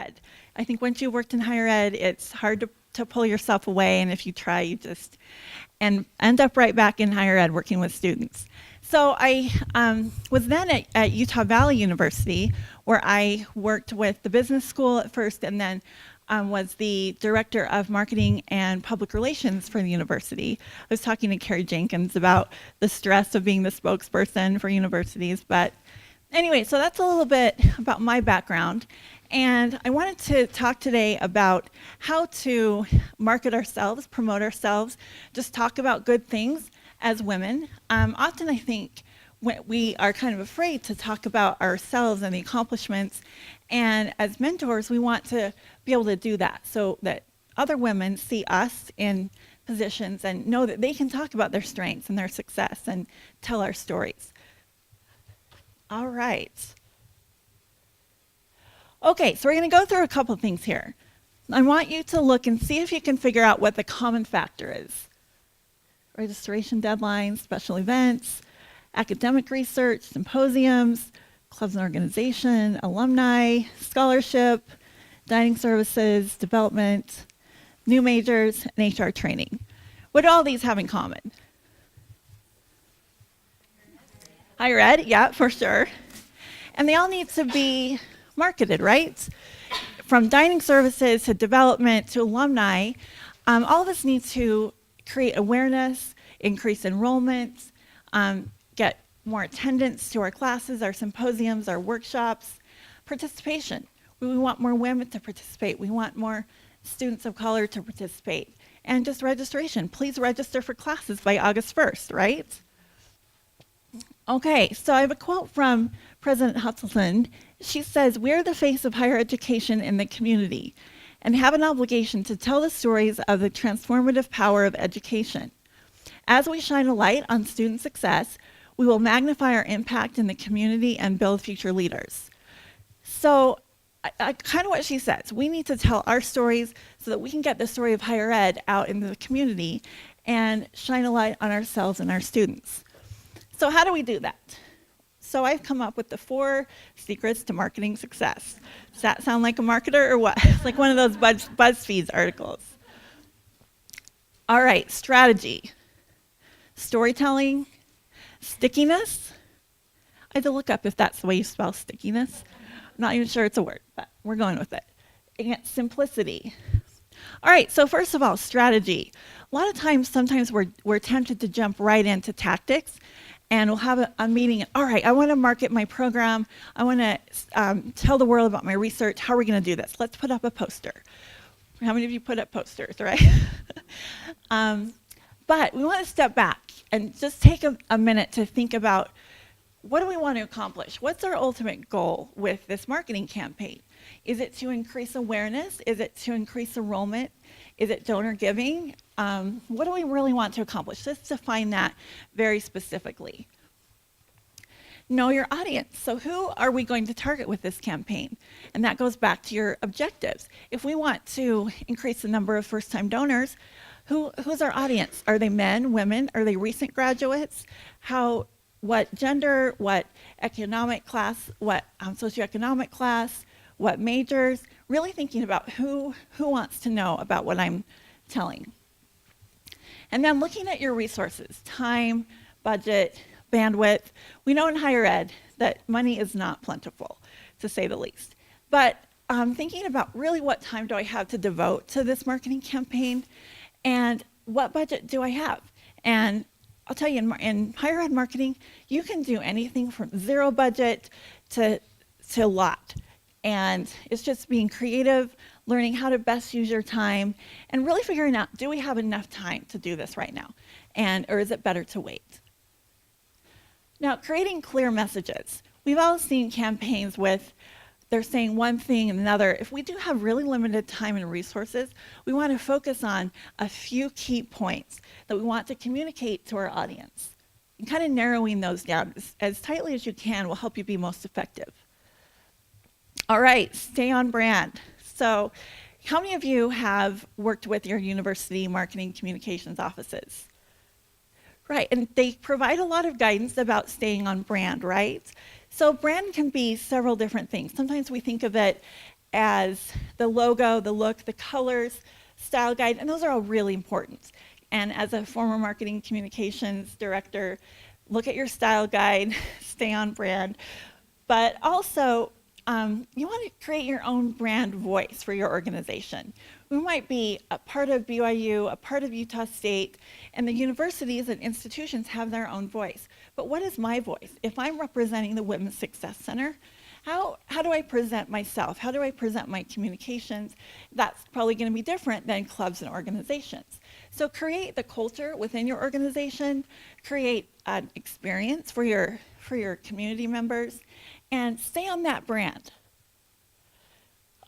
ed. I think once you worked in higher ed, it's hard to pull yourself away, and if you try, you just end up right back in higher ed working with students. So I was then at Utah Valley University, where I worked with the business school at first, and then was the director of marketing and public relations for the university. I was talking to Carrie Jenkins about the stress of being the spokesperson for universities. But anyway, so that's a little bit about my background. And I wanted to talk today about how to market ourselves, promote ourselves, just talk about good things as women. Often I think we are kind of afraid to talk about ourselves and the accomplishments. And as mentors, we want to be able to do that so that other women see us in positions and know that they can talk about their strengths and their success and tell our stories. All right. Okay, so we're going to go through a couple things here. I want you to look and see if you can figure out what the common factor is. Registration deadlines, special events, academic research, symposiums, clubs and organization, alumni, scholarship, dining services, development, new majors, and HR training. What do all these have in common? Higher ed, yeah, for sure. And they all need to be marketed, right? From dining services to development to alumni, all of us need to create awareness, increase enrollment, get more attendance to our classes, our symposiums, our workshops, participation. We want more women to participate. We want more students of color to participate. And just registration. Please register for classes by August 1st, right? Okay, so I have a quote from President Hutchinson. She says, "We're the face of higher education in the community and have an obligation to tell the stories of the transformative power of education. As we shine a light on student success, we will magnify our impact in the community and build future leaders." So kind of what she says, we need to tell our stories so that we can get the story of higher ed out into the community and shine a light on ourselves and our students. So how do we do that? So I've come up with the 4 secrets to marketing success. Does that sound like a marketer or what? It's like one of those BuzzFeed articles. All right, strategy, storytelling, stickiness. I had to look up if that's the way you spell stickiness. I'm not even sure it's a word, but we're going with it. And simplicity. All right, so first of all, strategy. A lot of times, sometimes we're tempted to jump right into tactics, and we'll have a meeting. All right, I want to market my program. I want to tell the world about my research. How are we going to do this? Let's put up a poster. How many of you put up posters, right? But we want to step back and just take a minute to think about, what do we want to accomplish? What's our ultimate goal with this marketing campaign? Is it to increase awareness? Is it to increase enrollment? Is it donor giving? What do we really want to accomplish? Let's define that very specifically. Know your audience. So who are we going to target with this campaign? And that goes back to your objectives. If we want to increase the number of first-time donors, who's our audience? Are they men, women? Are they recent graduates? What gender, what economic class, what socioeconomic class, what majors? Really thinking about who wants to know about what I'm telling. And then looking at your resources, time, budget, bandwidth. We know in higher ed that money is not plentiful, to say the least. But thinking about really what time do I have to devote to this marketing campaign, and what budget do I have? And I'll tell you, in higher ed marketing, you can do anything from 0 budget to a lot. And it's just being creative, learning how to best use your time, and really figuring out, do we have enough time to do this right now? Or is it better to wait? Now, creating clear messages. We've all seen campaigns with, they're saying one thing and another. If we do have really limited time and resources, we want to focus on a few key points that we want to communicate to our audience. And kind of narrowing those down as tightly as you can will help you be most effective. All right, stay on brand. So how many of you have worked with your university marketing communications offices? Right, and they provide a lot of guidance about staying on brand, right? So brand can be several different things. Sometimes we think of it as the logo, the look, the colors, style guide, and those are all really important. And as a former marketing communications director, look at your style guide, stay on brand. But also, you want to create your own brand voice for your organization. We might be a part of BYU, a part of Utah State, and the universities and institutions have their own voice. But what is my voice? If I'm representing the Women's Success Center, how do I present myself? How do I present my communications? That's probably going to be different than clubs and organizations. So create the culture within your organization, create an experience for your community members, and stay on that brand.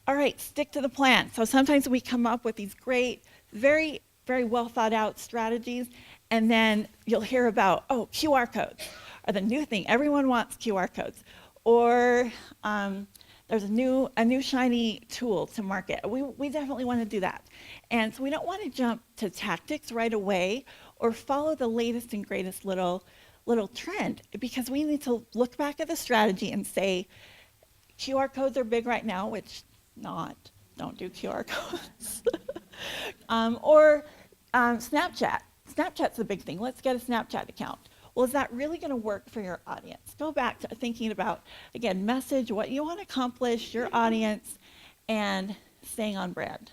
All right, stick to the plan. So sometimes we come up with these great, very, very well thought out strategies, and then you'll hear about, oh, QR codes are the new thing. Everyone wants QR codes. Or there's a new shiny tool to market. We definitely want to do that. And so we don't want to jump to tactics right away or follow the latest and greatest little trend, because we need to look back at the strategy and say, QR codes are big right now, which don't do QR codes. Or Snapchat. Snapchat's a big thing. Let's get a Snapchat account. Well, is that really going to work for your audience? Go back to thinking about, again, message, what you want to accomplish, your audience, and staying on brand.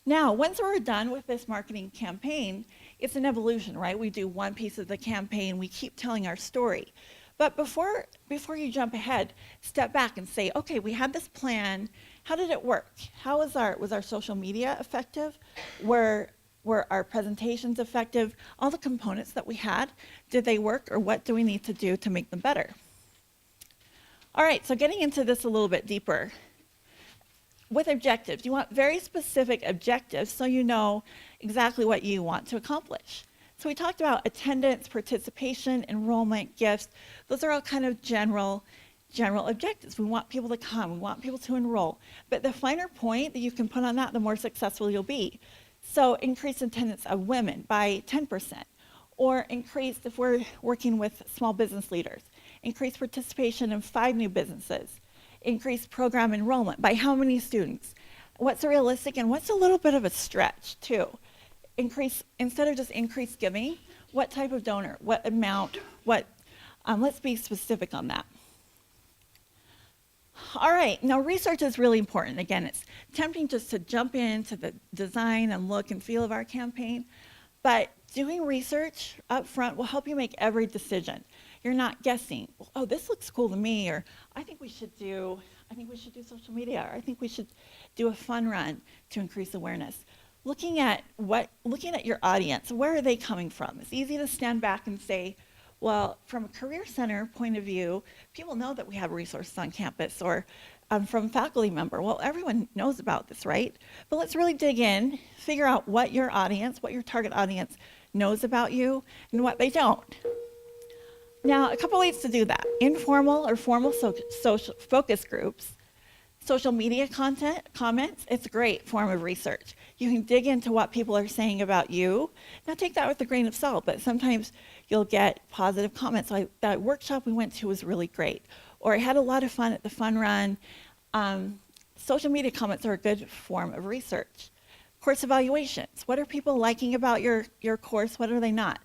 Now, once we're done with this marketing campaign, it's an evolution, right? We do one piece of the campaign, we keep telling our story. But before you jump ahead, step back and say, okay, we had this plan. How did it work? Was our social media effective? Were our presentations effective? All the components that we had, did they work, or what do we need to do to make them better? All right, so getting into this a little bit deeper. With objectives, you want very specific objectives so you know exactly what you want to accomplish. So we talked about attendance, participation, enrollment, gifts. Those are all kind of general objectives. We want people to come, we want people to enroll. But the finer point that you can put on that, the more successful you'll be. So increase attendance of women by 10%, or increase, if we're working with small business leaders, increase participation in 5 new businesses, increase program enrollment by how many students, what's realistic and what's a little bit of a stretch too. Increase, instead of just increase giving, what type of donor, what amount, let's be specific on that. All right, now research is really important. Again, it's tempting just to jump into the design and look and feel of our campaign, but doing research up front will help you make every decision. You're not guessing, oh, this looks cool to me, or I think we should do social media, or I think we should do a fun run to increase awareness. Looking at your audience, where are they coming from? It's easy to stand back and say, well, from a career center point of view, people know that we have resources on campus, or from faculty member. Well, everyone knows about this, right? But let's really dig in, figure out what your target audience knows about you and what they don't. Now, a couple ways to do that. Informal or formal social focus groups. Social media comments, it's a great form of research. You can dig into what people are saying about you. Now take that with a grain of salt, but sometimes you'll get positive comments. Like that workshop we went to was really great. Or I had a lot of fun at the fun run. Social media comments are a good form of research. Course evaluations. What are people liking about your course? What are they not?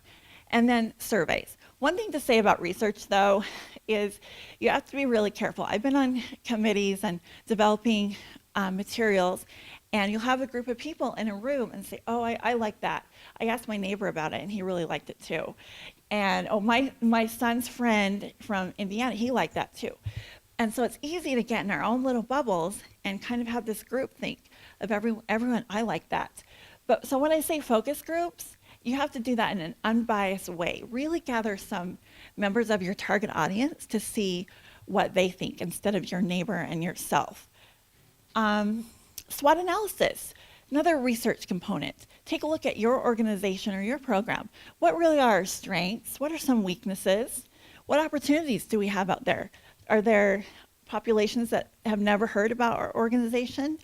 And then surveys. One thing to say about research, though, is you have to be really careful. I've been on committees and developing materials, and you'll have a group of people in a room and say, oh, I like that. I asked my neighbor about it, and he really liked it too. And oh, my son's friend from Indiana, he liked that too. And so it's easy to get in our own little bubbles and kind of have this group think of everyone, I like that. But so when I say focus groups, you have to do that in an unbiased way. Really gather some members of your target audience to see what they think instead of your neighbor and yourself. SWOT analysis, another research component. Take a look at your organization or your program. What really are our strengths? What are some weaknesses? What opportunities do we have out there? Are there populations that have never heard about our organization?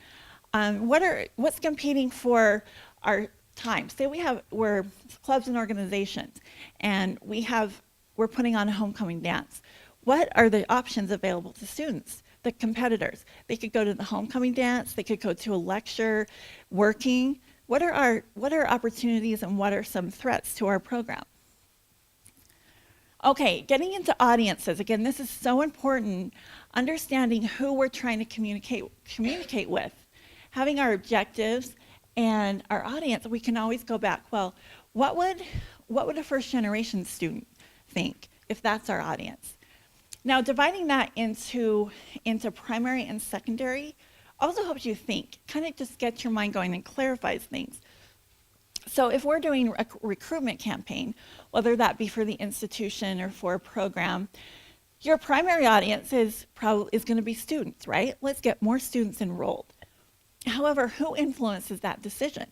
What's competing for our time? Say we're clubs and organizations, and we're putting on a homecoming dance. What are the options available to students? the competitors. They could go to the homecoming dance, they could go to a lecture, working. What are our opportunities and what are some threats to our program? Okay, getting into audiences. Again, this is so important. Understanding who we're trying to communicate with. Having our objectives and our audience, we can always go back, well, what would a first generation student think if that's our audience? Now, dividing that into primary and secondary also helps you think, kind of just gets your mind going and clarifies things. So if we're doing a recruitment campaign, whether that be for the institution or for a program, your primary audience is going to be students, right? Let's get more students enrolled. However, who influences that decision?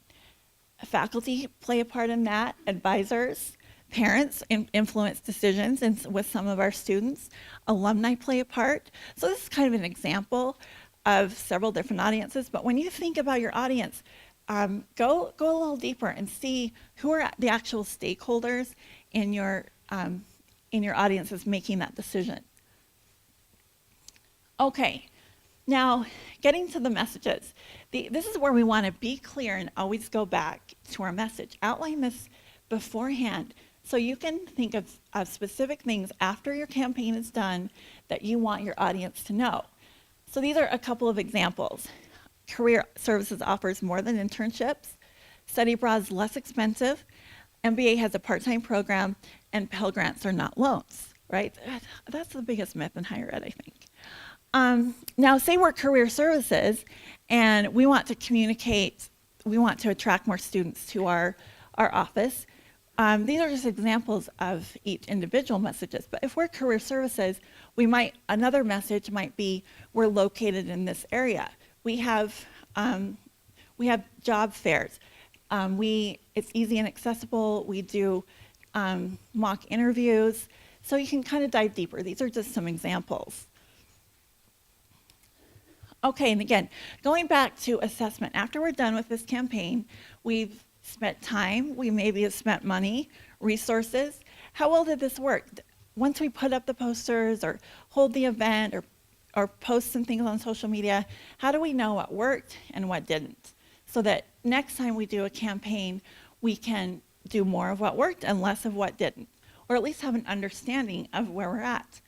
Faculty play a part in that, advisors, parents influence decisions with some of our students, alumni play a part. So this is kind of an example of several different audiences, but when you think about your audience, go a little deeper and see who are the actual stakeholders in your audiences making that decision. Okay, now getting to the messages. This is where we want to be clear and always go back to our message. Outline this beforehand so you can think of specific things after your campaign is done that you want your audience to know. So these are a couple of examples. Career Services offers more than internships. Study abroad is less expensive. MBA has a part-time program, and Pell Grants are not loans, right? That's the biggest myth in higher ed, I think. Now, say we're Career Services, and we want to communicate, we want to attract more students to our office. These are just examples of each individual messages, but if we're Career Services, another message might be, we're located in this area. We have job fairs. It's easy and accessible. We do mock interviews. So you can kind of dive deeper. These are just some examples. Okay, and again, going back to assessment. After we're done with this campaign, we've spent time, we maybe have spent money, resources. How well did this work? Once we put up the posters or hold the event or post some things on social media, how do we know what worked and what didn't? So that next time we do a campaign, we can do more of what worked and less of what didn't, or at least have an understanding of where we're at.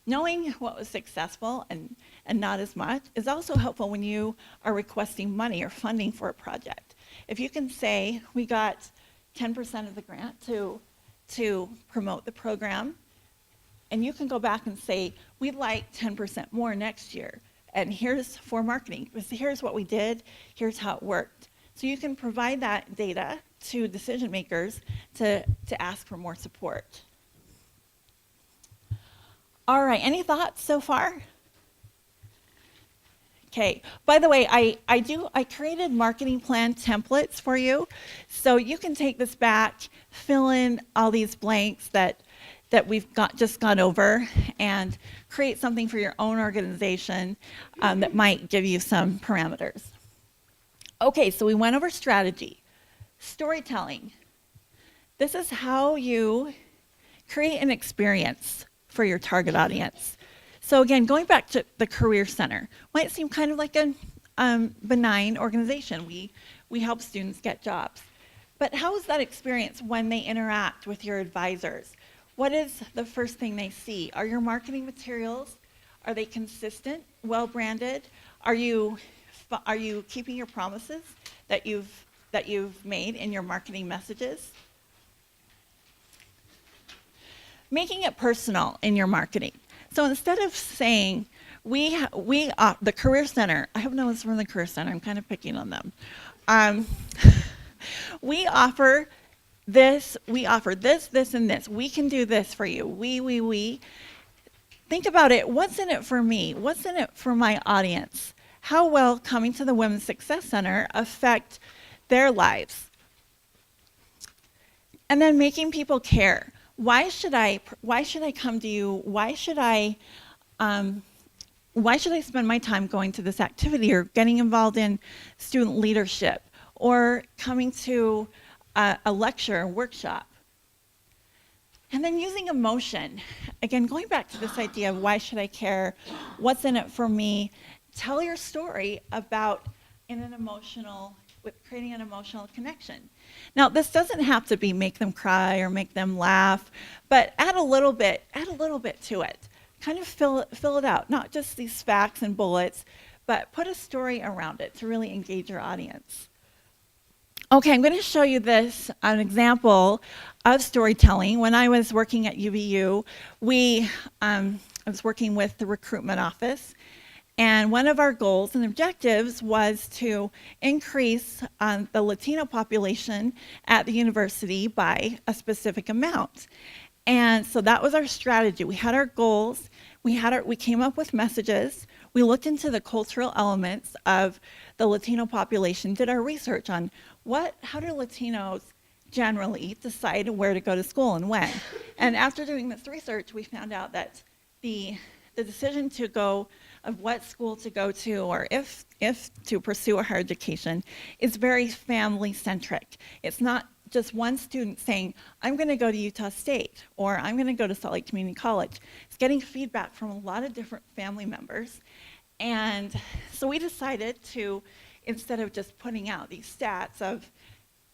Knowing what was successful and not as much is also helpful when you are requesting money or funding for a project. If you can say, we got 10% of the grant to promote the program, and you can go back and say, we'd like 10% more next year, and here's for marketing. Here's what we did, here's how it worked. So you can provide that data to decision makers to ask for more support. All right, any thoughts so far? Okay, by the way, I created marketing plan templates for you. So you can take this back, fill in all these blanks that we've just gone over, and create something for your own organization that might give you some parameters. Okay, so we went over strategy. Storytelling. This is how you create an experience for your target audience. So again, going back to the Career Center, might seem kind of like a benign organization. We help students get jobs. But how is that experience when they interact with your advisors? What is the first thing they see? Are your marketing materials, are they consistent, well-branded? Are you keeping your promises that you've made in your marketing messages? Making it personal in your marketing. So instead of saying, the Career Center, I have no one's from the Career Center, I'm kind of picking on them. We offer this, this, and this. We can do this for you. We. Think about it, what's in it for me? What's in it for my audience? How will coming to the Women's Success Center affect their lives? And then making people care. Why should I come to you? Why should I spend my time going to this activity or getting involved in student leadership or coming to a lecture or workshop? And then using emotion. Again, going back to this idea of why should I care? What's in it for me? Tell your story about with creating an emotional connection. Now, this doesn't have to be make them cry or make them laugh, but add a little bit to it. Kind of fill it out, not just these facts and bullets, but put a story around it to really engage your audience. Okay, I'm going to show you an example of storytelling. When I was working at UVU, I was working with the recruitment office, and one of our goals and objectives was to increase the Latino population at the university by a specific amount. And so that was our strategy. We had our goals, we came up with messages, we looked into the cultural elements of the Latino population, did our research on how do Latinos generally decide where to go to school and when. And after doing this research, we found out that the decision of what school to go to, or if to pursue a higher education, is very family-centric. It's not just one student saying, I'm going to go to Utah State, or I'm going to go to Salt Lake Community College. It's getting feedback from a lot of different family members. And so we decided to, instead of just putting out these stats of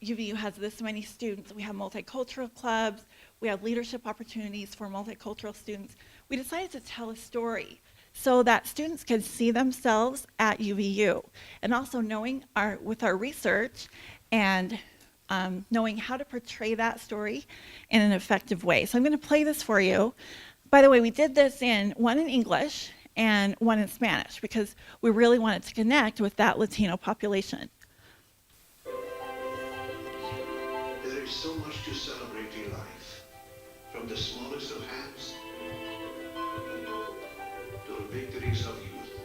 UVU has this many students, we have multicultural clubs, we have leadership opportunities for multicultural students, we decided to tell a story so that students could see themselves at UVU. And also knowing with our research and knowing how to portray that story in an effective way. So I'm going to play this for you. By the way, we did this one in English and one in Spanish because we really wanted to connect with that Latino population. There is so much to celebrate in life, from the smallest of hands to the victories of youth,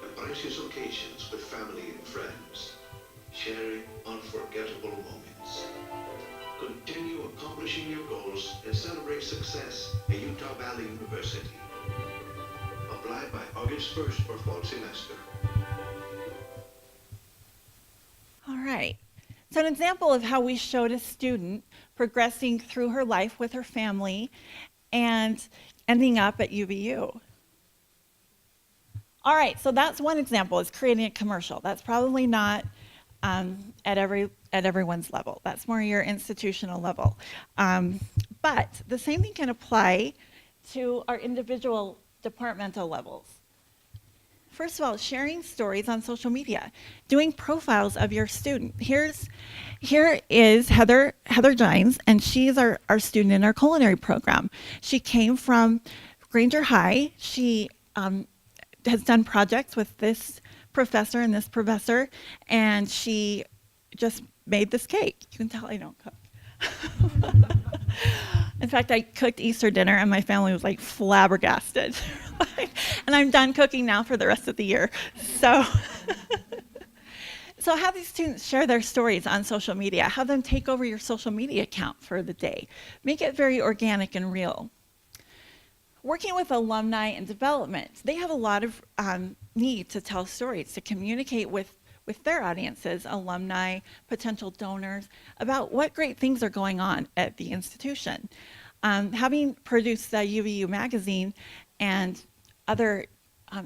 and precious occasions with family and friends, sharing unforgettable moments. Continue accomplishing your goals and celebrate success at Utah Valley University. Apply by August 1st for fall semester. All right. So an example of how we showed a student progressing through her life with her family and ending up at UVU. All right, so that's one example, is creating a commercial. That's probably not at everyone's level. That's more your institutional level. But the same thing can apply to our individual departmental levels. First of all, sharing stories on social media, doing profiles of your student. Here is Heather Gines, and she's our student in our culinary program. She came from Granger High. She has done projects with this professor and this professor, and she just made this cake. You can tell I don't cook. In fact, I cooked Easter dinner, and my family was like flabbergasted. And I'm done cooking now for the rest of the year. So have these students share their stories on social media. Have them take over your social media account for the day. Make it very organic and real. Working with alumni and development, they have a lot of need to tell stories, to communicate with their audiences, alumni, potential donors, about what great things are going on at the institution. Having produced the UVU magazine and other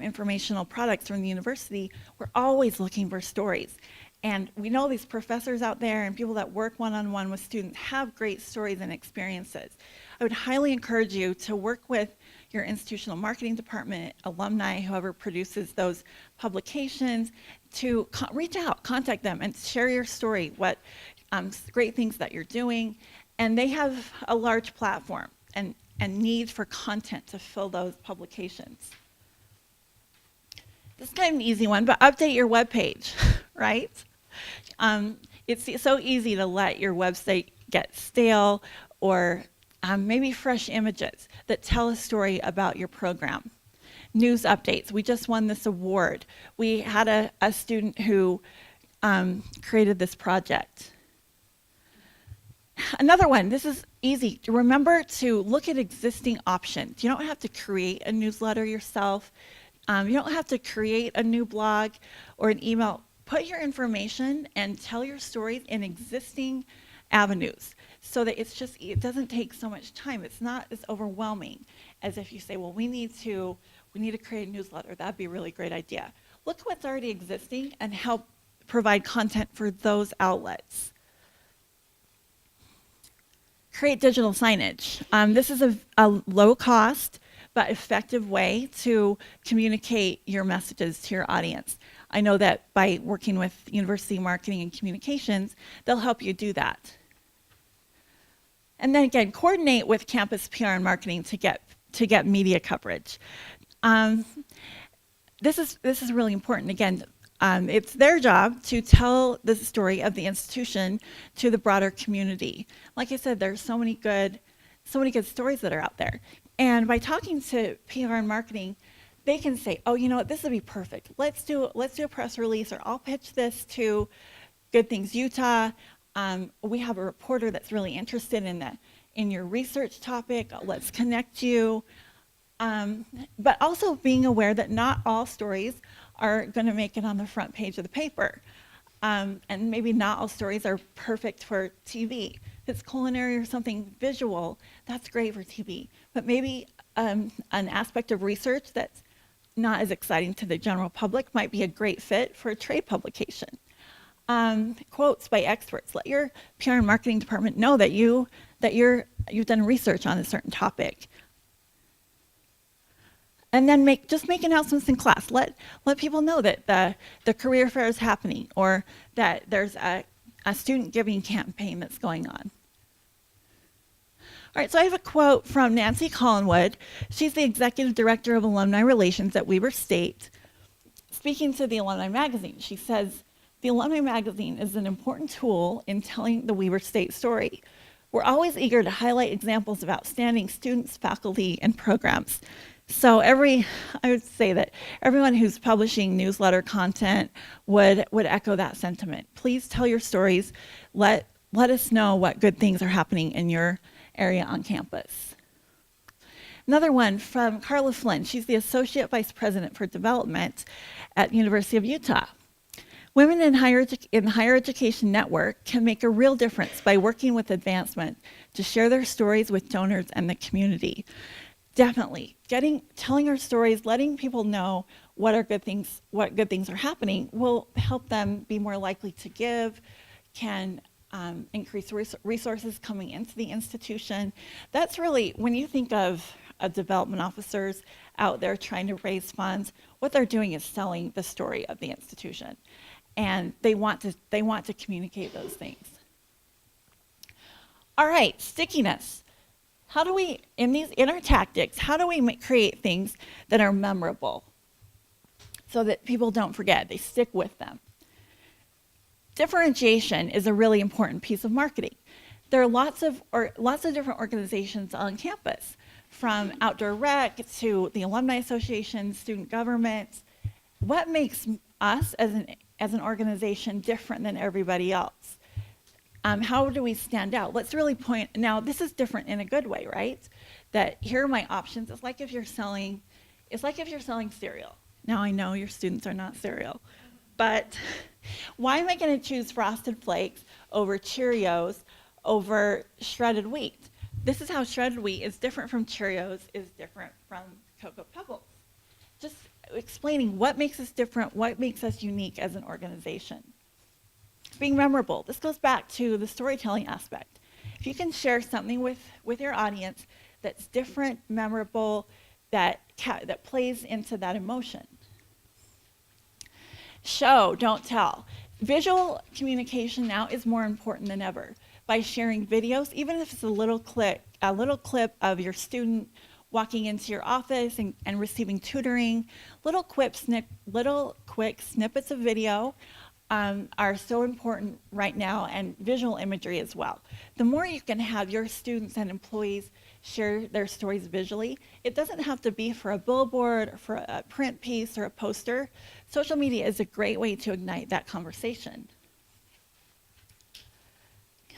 informational products from the university, we're always looking for stories. And we know these professors out there and people that work one-on-one with students have great stories and experiences. I would highly encourage you to work with your institutional marketing department, alumni, whoever produces those publications, to reach out, contact them, and share your story, what great things that you're doing. And they have a large platform and need for content to fill those publications. This is kind of an easy one, but update your webpage, right? It's so easy to let your website get stale, or maybe fresh images that tell a story about your program. News updates. We just won this award. We had a student who created this project. Another one, this is easy. Remember to look at existing options. You don't have to create a newsletter yourself. You don't have to create a new blog or an email. Put your information and tell your stories in existing avenues. so that it doesn't take so much time. It's not as overwhelming as if you say, well, we need to create a newsletter. That'd be a really great idea. Look at what's already existing and help provide content for those outlets. Create digital signage. This is a low cost but effective way to communicate your messages to your audience. I know that by working with University Marketing and Communications, they'll help you do that. And then again, coordinate with campus PR and marketing to get media coverage. This is really important. Again, it's their job to tell the story of the institution to the broader community. Like I said, there's so many good stories that are out there. And by talking to PR and marketing, they can say, oh, you know what, this would be perfect. Let's do a press release, or I'll pitch this to Good Things Utah. We have a reporter that's really interested in your research topic. Let's connect you. But also being aware that not all stories are going to make it on the front page of the paper. And maybe not all stories are perfect for TV. If it's culinary or something visual, that's great for TV. But maybe an aspect of research that's not as exciting to the general public might be a great fit for a trade publication. Quotes by experts. Let your PR and marketing department know that you've done research on a certain topic. And then make announcements in class. Let people know that the career fair is happening, or that there's a student giving campaign that's going on. All right, so I have a quote from Nancy Collinwood. She's the Executive Director of Alumni Relations at Weber State. Speaking to the Alumni Magazine, she says, "The Alumni Magazine is an important tool in telling the Weber State story. We're always eager to highlight examples of outstanding students, faculty, and programs." So I would say that everyone who's publishing newsletter content would echo that sentiment. Please tell your stories. Let us know what good things are happening in your area on campus. Another one from Carla Flynn. She's the Associate Vice President for Development at University of Utah. Women in the Higher Education Network can make a real difference by working with advancement to share their stories with donors and the community. Definitely, telling our stories, letting people know what good things are happening will help them be more likely to give, can increase resources coming into the institution. That's really, when you think of development officers out there trying to raise funds, what they're doing is selling the story of the institution, and they want to communicate those things. All right, stickiness. How do we, in our tactics, how do we create things that are memorable so that people don't forget, they stick with them? Differentiation is a really important piece of marketing. There are lots of different organizations on campus, from outdoor rec to the Alumni Association, student government. What makes us as an organization different than everybody else? How do we stand out? Let's really point, now this is different in a good way, right? That here are my options. It's like if you're selling cereal. Now I know your students are not cereal, but why am I going to choose Frosted Flakes over Cheerios over shredded wheat? This is how shredded wheat is different from Cheerios, is different from Cocoa Pebbles. Just explaining what makes us different, what makes us unique as an organization. Being memorable. This goes back to the storytelling aspect. If you can share something with your audience that's different, memorable, that plays into that emotion. Show, don't tell. Visual communication now is more important than ever. By sharing videos, even if it's a little clip of your student walking into your office and receiving tutoring, little quick snippets of video are so important right now, and visual imagery as well. The more you can have your students and employees share their stories visually, it doesn't have to be for a billboard or for a print piece or a poster. Social media is a great way to ignite that conversation.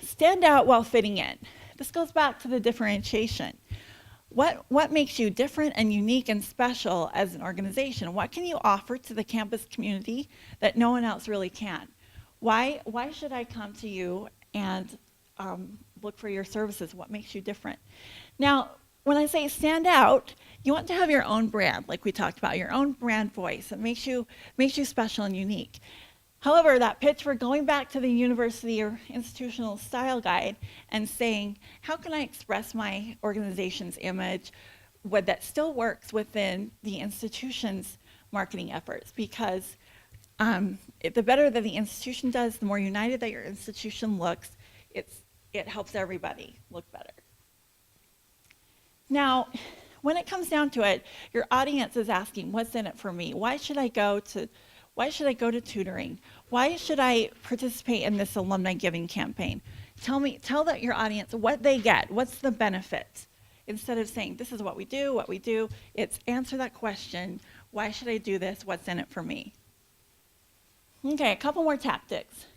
Stand out while fitting in. This goes back to the differentiation. What makes you different and unique and special as an organization? What can you offer to the campus community that no one else really can? Why should I come to you and look for your services, what makes you different. Now, when I say stand out, you want to have your own brand, like we talked about, your own brand voice that makes you special and unique. However, that pitch for going back to the university or institutional style guide and saying, how can I express my organization's image that still works within the institution's marketing efforts? Because the better that the institution does, the more united that your institution looks, it helps everybody look better. Now, when it comes down to it, your audience is asking, what's in it for me? Why should I go to tutoring? Why should I participate in this alumni giving campaign? Tell your audience what they get. What's the benefit? Instead of saying, this is what we do, it's answer that question. Why should I do this? What's in it for me? Okay, a couple more tactics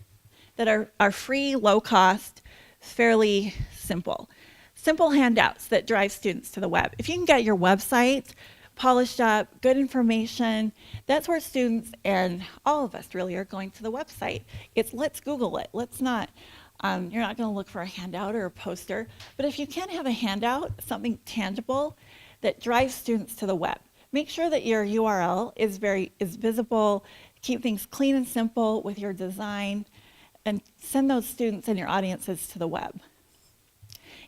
that are free, low cost, fairly simple. Simple handouts that drive students to the web. If you can get your website polished up, good information, that's where students and all of us really are going to the website. Let's Google it. Let's not, you're not going to look for a handout or a poster, but if you can have a handout, something tangible that drives students to the web. Make sure that your URL is visible, keep things clean and simple with your design, and send those students and your audiences to the web.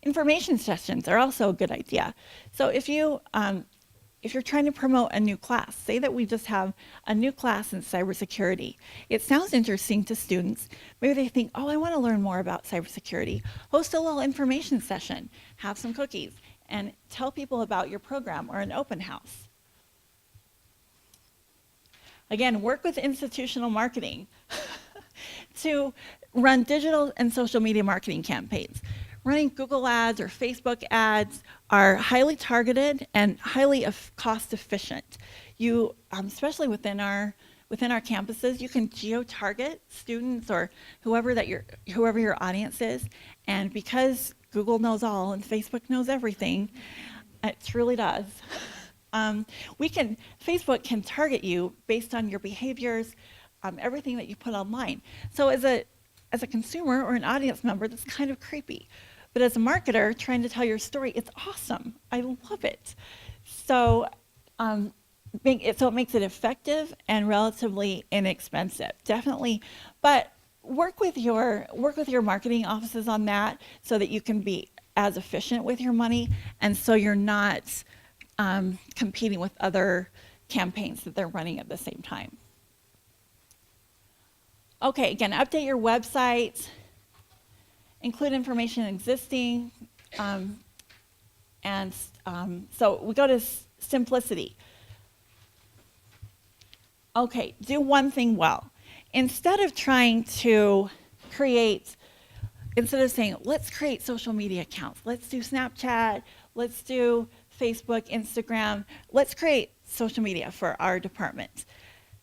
Information sessions are also a good idea. So if you're trying to promote a new class, say that we just have a new class in cybersecurity. It sounds interesting to students. Maybe they think, oh, I want to learn more about cybersecurity. Host a little information session, have some cookies, and tell people about your program or an open house. Again, work with institutional marketing to run digital and social media marketing campaigns. Running Google ads or Facebook ads are highly targeted and highly cost efficient. You, especially within our campuses, you can geo-target students or whoever your audience is, and because Google knows all and Facebook knows everything, it truly does. Facebook can target you based on your behaviors, everything that you put online. So as a consumer or an audience member, that's kind of creepy. But as a marketer trying to tell your story, it's awesome. I love it. So, it makes it effective and relatively inexpensive, definitely. But work with your marketing offices on that so that you can be as efficient with your money, and so you're not competing with other campaigns that they're running at the same time. Okay, again, update your website. Include information existing, so we go to simplicity. Okay, do one thing well. Instead of saying, let's create social media accounts, let's do Snapchat, let's do Facebook, Instagram, let's create social media for our department.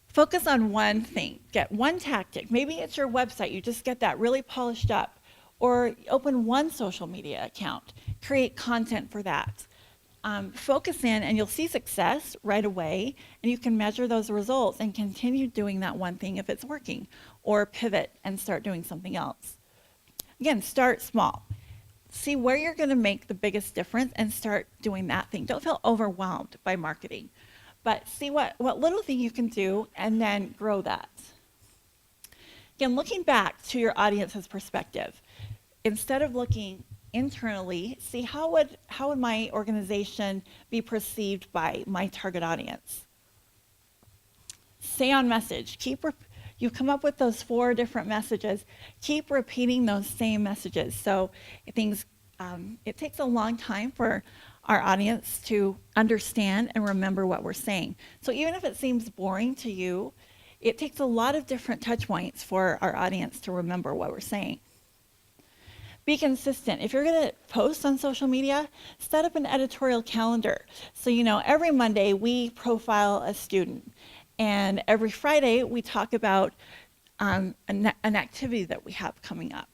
Focus on one thing, get one tactic. Maybe it's your website, you just get that really polished up. Or open one social media account, create content for that. Focus in and you'll see success right away, and you can measure those results and continue doing that one thing if it's working, or pivot and start doing something else. Again, start small. See where you're going to make the biggest difference and start doing that thing. Don't feel overwhelmed by marketing, but see what little thing you can do and then grow that. Again, looking back to your audience's perspective, instead of looking internally, see how would my organization be perceived by my target audience. Stay on message. You come up with those 4 different messages. Keep repeating those same messages. So it takes a long time for our audience to understand and remember what we're saying. So even if it seems boring to you, it takes a lot of different touch points for our audience to remember what we're saying. Be consistent. If you're going to post on social media, set up an editorial calendar. So, every Monday we profile a student, and every Friday we talk about an activity that we have coming up.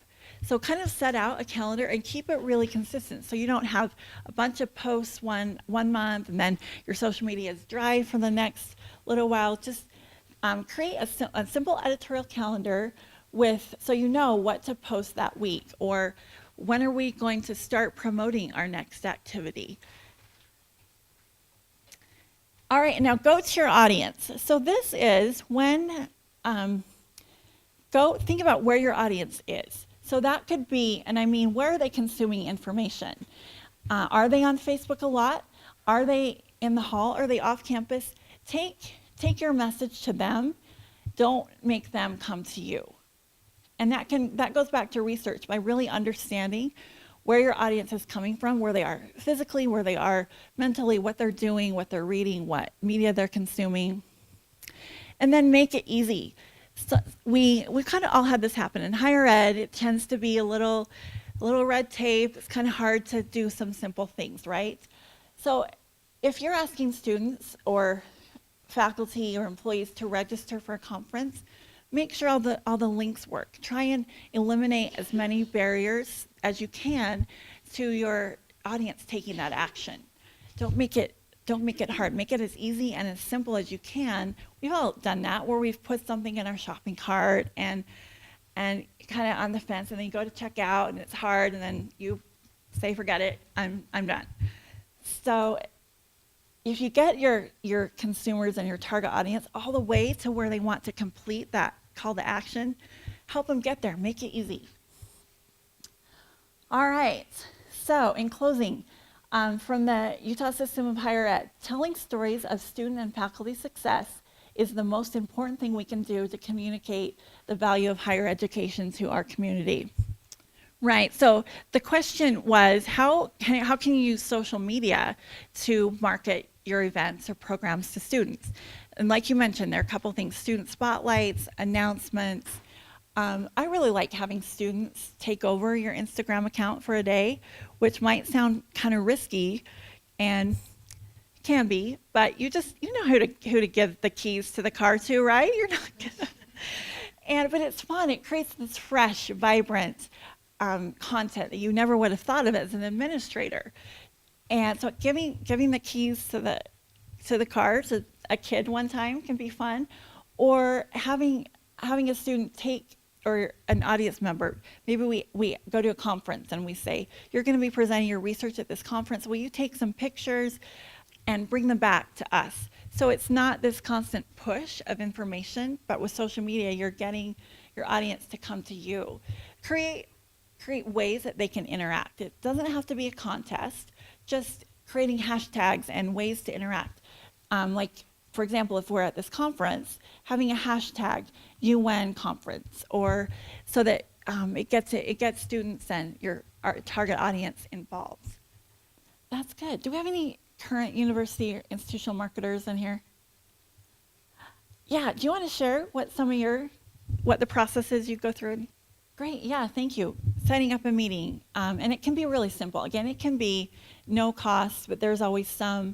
So kind of set out a calendar and keep it really consistent so you don't have a bunch of posts one month and then your social media is dry for the next little while. Just create a simple editorial calendar so you know what to post that week, or When are we going to start promoting our next activity? All right, now go to your audience. So this is when, go think about where your audience is. So that could be, and I mean, where are they consuming information? Are they on Facebook a lot? Are they in the hall? Are they off campus? Take your message to them. Don't make them come to you. And that goes back to research, by really understanding where your audience is coming from, where they are physically, where they are mentally, what they're doing, what they're reading, what media they're consuming. And then make it easy. So we kind of all had this happen in higher ed. It tends to be a little red tape. It's kind of hard to do some simple things, right? So if you're asking students or faculty or employees to register for a conference, make sure all the links work. Try and eliminate as many barriers as you can to your audience taking that action. Don't make it hard. Make it as easy and as simple as you can. We've all done that, where we've put something in our shopping cart and kind of on the fence, and then you go to check out and it's hard, and then you say, forget it, I'm done. So if you get your consumers and your target audience all the way to where they want to complete that call to action, help them get there. Make it easy. All right. So in closing, from the Utah System of Higher Ed, telling stories of student and faculty success is the most important thing we can do to communicate the value of higher education to our community. Right, so the question was, how can you use social media to market your events or programs to students? And like you mentioned, there are a couple things: student spotlights, announcements. I really like having students take over your Instagram account for a day, which might sound kind of risky, and can be, but you know who to give the keys to the car to, right? You're not gonna, but it's fun. It creates this fresh, vibrant content that you never would have thought of as an administrator. And so giving the keys to the car to a kid one time can be fun, or having a student take, or an audience member. Maybe we go to a conference and we say, you're going to be presenting your research at this conference. Will you take some pictures and bring them back to us? So it's not this constant push of information, but with social media, you're getting your audience to come to you. Create ways that they can interact. It doesn't have to be a contest, just creating hashtags and ways to interact. Like, for example, if we're at this conference, having a hashtag UWHEN conference, or so that it gets students and our target audience involved. That's good. Do we have any current university or institutional marketers in here? Yeah, do you want to share what the process is you go through? Great, yeah, thank you. Setting up a meeting, and it can be really simple. Again, it can be no cost, but there's always some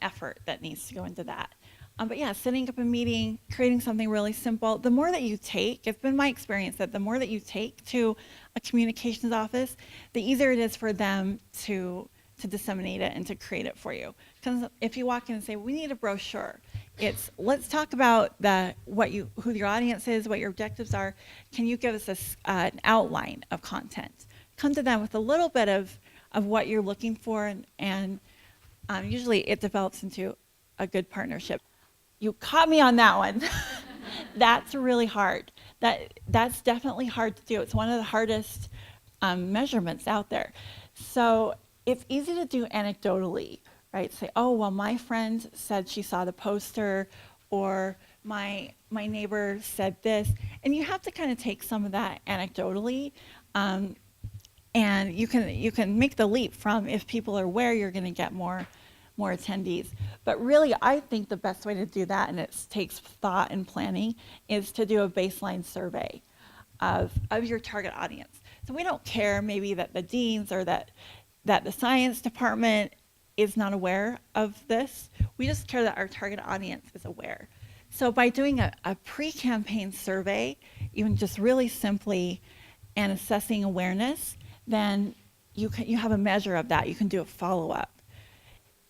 effort that needs to go into that. But yeah, setting up a meeting, creating something really simple. The more that you take, it's been my experience that the more that you take to a communications office, the easier it is for them to disseminate it and to create it for you. Because if you walk in and say, we need a brochure, it's, let's talk about who your audience is, what your objectives are. Can you give us an outline of content? Come to them with a little bit of what you're looking for, and usually it develops into a good partnership. You caught me on that one. That's really hard. That's definitely hard to do. It's one of the hardest measurements out there. So it's easy to do anecdotally, right? Say, oh, well, my friend said she saw the poster, or my neighbor said this. And you have to kind of take some of that anecdotally, and you can make the leap from, if people are aware, you're going to get more attendees. But really, I think the best way to do that, and it takes thought and planning, is to do a baseline survey of your target audience. So we don't care maybe that the deans or that the science department is not aware of this. We just care that our target audience is aware. So by doing a pre-campaign survey, even just really simply, and assessing awareness, then you have a measure of that. You can do a follow-up.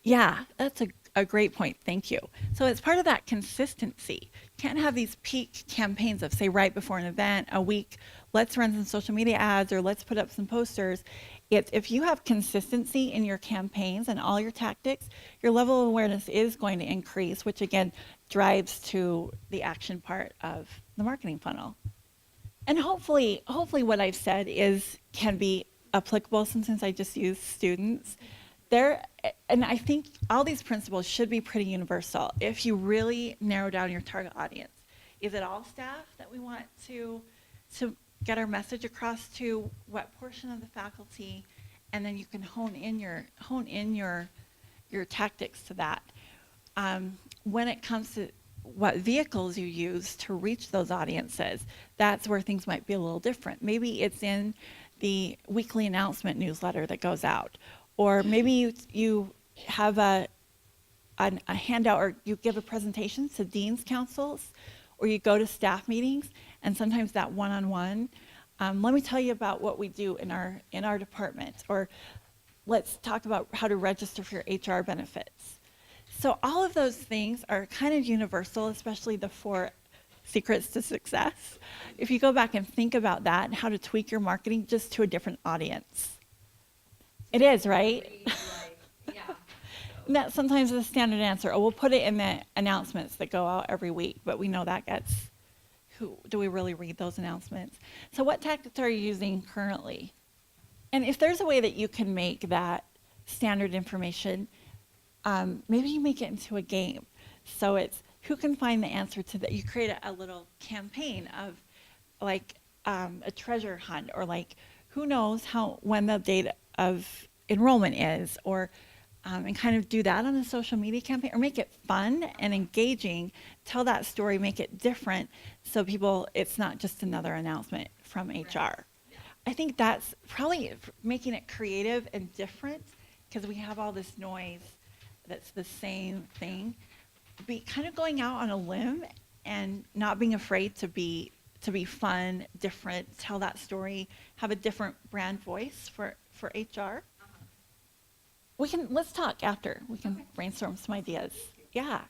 Yeah, that's a great point. Thank you. So it's part of that consistency. You can't have these peak campaigns of, say, right before an event, a week, let's run some social media ads or let's put up some posters. It's if you have consistency in your campaigns and all your tactics, your level of awareness is going to increase, which again drives to the action part of the marketing funnel. And hopefully what I've said can be applicable since I just use students. There, and I think all these principles should be pretty universal if you really narrow down your target audience. Is it all staff that we want to get our message across to? What portion of the faculty? And then you can hone in your tactics to that. When it comes to what vehicles you use to reach those audiences, that's where things might be a little different. Maybe it's in the weekly announcement newsletter that goes out, or maybe you have a handout, or you give a presentation to dean's councils, or you go to staff meetings, and sometimes that one-on-one. Let me tell you about what we do in our department, or let's talk about how to register for your HR benefits. So all of those things are kind of universal, especially the 4 secrets to success. If you go back and think about that and how to tweak your marketing just to a different audience. It is, right? Yeah. And that's sometimes the standard answer. Oh, we'll put it in the announcements that go out every week, but we know that gets, do we really read those announcements? So what tactics are you using currently? And if there's a way that you can make that standard information, maybe you make it into a game. So it's who can find the answer to that. You create a little campaign of like a treasure hunt, or like who knows when the date of enrollment is, or and kind of do that on a social media campaign, or make it fun and engaging. Tell that story, make it different, so it's not just another announcement from HR. I think that's probably making it creative and different, because we have all this noise that's the same thing. Be kind of going out on a limb and not being afraid to be fun, different, tell that story, have a different brand voice for HR. Let's talk after. We can brainstorm some ideas. Yeah.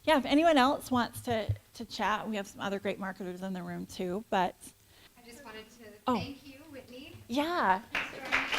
If anyone else wants to chat, we have some other great marketers in the room too, but. I just wanted to Oh. thank you, Whitney. Yeah. for starting